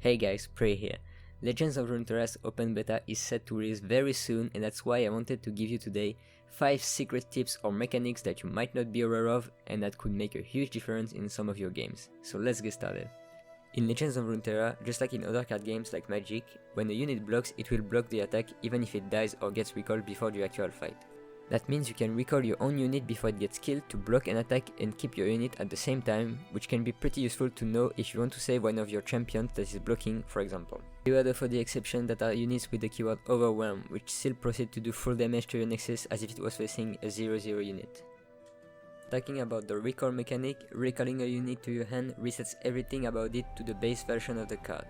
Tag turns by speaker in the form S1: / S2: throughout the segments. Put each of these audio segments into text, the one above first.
S1: Hey guys, Prey here. Legends of Runeterra's open beta is set to release very soon, and that's why I wanted to give you today 5 secret tips or mechanics that you might not be aware of and that could make a huge difference in some of your games. So let's get started. In Legends of Runeterra, just like in other card games like Magic, when a unit blocks, it will block the attack even if it dies or gets recalled before the actual fight. That means you can recall your own unit before it gets killed to block an attack and keep your unit at the same time, which can be pretty useful to know if you want to save one of your champions that is blocking, for example. You add for the exception that are units with the keyword Overwhelm, which still proceed to do full damage to your nexus as if it was facing a 0-0 unit. Talking about the recall mechanic, recalling a unit to your hand resets everything about it to the base version of the card.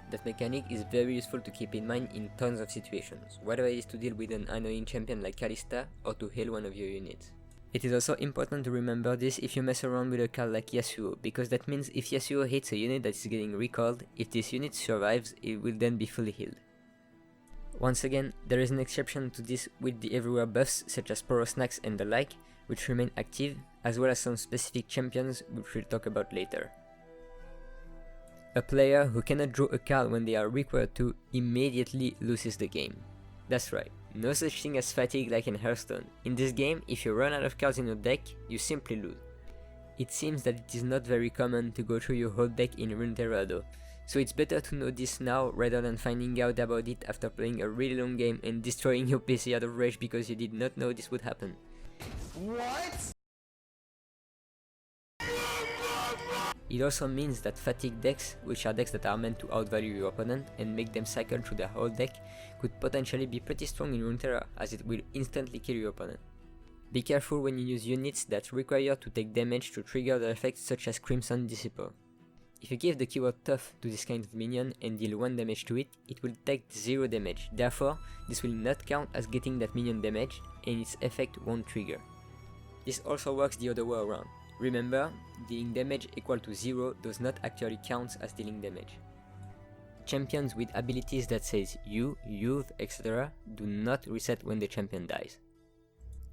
S1: That mechanic is very useful to keep in mind in tons of situations, whether it is to deal with an annoying champion like Kalista or to heal one of your units. It is also important to remember this if you mess around with a card like Yasuo, because that means if Yasuo hits a unit that is getting recalled, if this unit survives, it will then be fully healed. Once again, there is an exception to this with the everywhere buffs such as Poro Snacks and the like, which remain active, as well as some specific champions which we'll talk about later. A player who cannot draw a card when they are required to immediately loses the game. That's right, no such thing as fatigue like in Hearthstone. In this game, if you run out of cards in your deck, you simply lose. It seems that it is not very common to go through your whole deck in Runeterra though, so it's better to know this now rather than finding out about it after playing a really long game and destroying your PC out of rage because you did not know this would happen.
S2: What?
S1: It also means that fatigue decks, which are decks that are meant to outvalue your opponent and make them cycle through their whole deck, could potentially be pretty strong in Runeterra as it will instantly kill your opponent. Be careful when you use units that require to take damage to trigger the effects such as Crimson Disciple. If you give the keyword tough to this kind of minion and deal 1 damage to it, it will take 0 damage, therefore this will not count as getting that minion damage and its effect won't trigger. This also works the other way around. Remember, dealing damage equal to 0 does not actually count as dealing damage. Champions with abilities that says you, youth, etc. do not reset when the champion dies.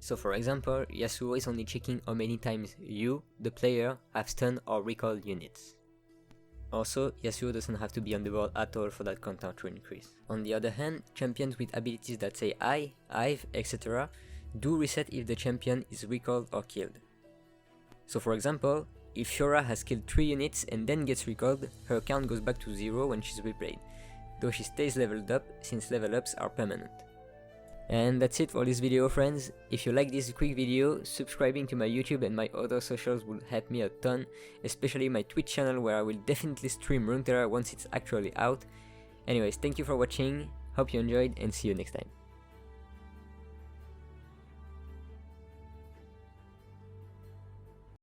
S1: So for example, Yasuo is only checking how many times you, the player, have stunned or recalled units. Also, Yasuo doesn't have to be on the board at all for that counter to increase. On the other hand, champions with abilities that say I've, etc. do reset if the champion is recalled or killed. So for example, if Fiora has killed 3 units and then gets recalled, her count goes back to 0 when she's replayed, though she stays leveled up since level ups are permanent. And that's it for this video, friends. If you like this quick video, subscribing to my YouTube and my other socials would help me a ton, especially my Twitch channel where I will definitely stream Runeterra once it's actually out. Anyways, thank you for watching, hope you enjoyed and see you next time.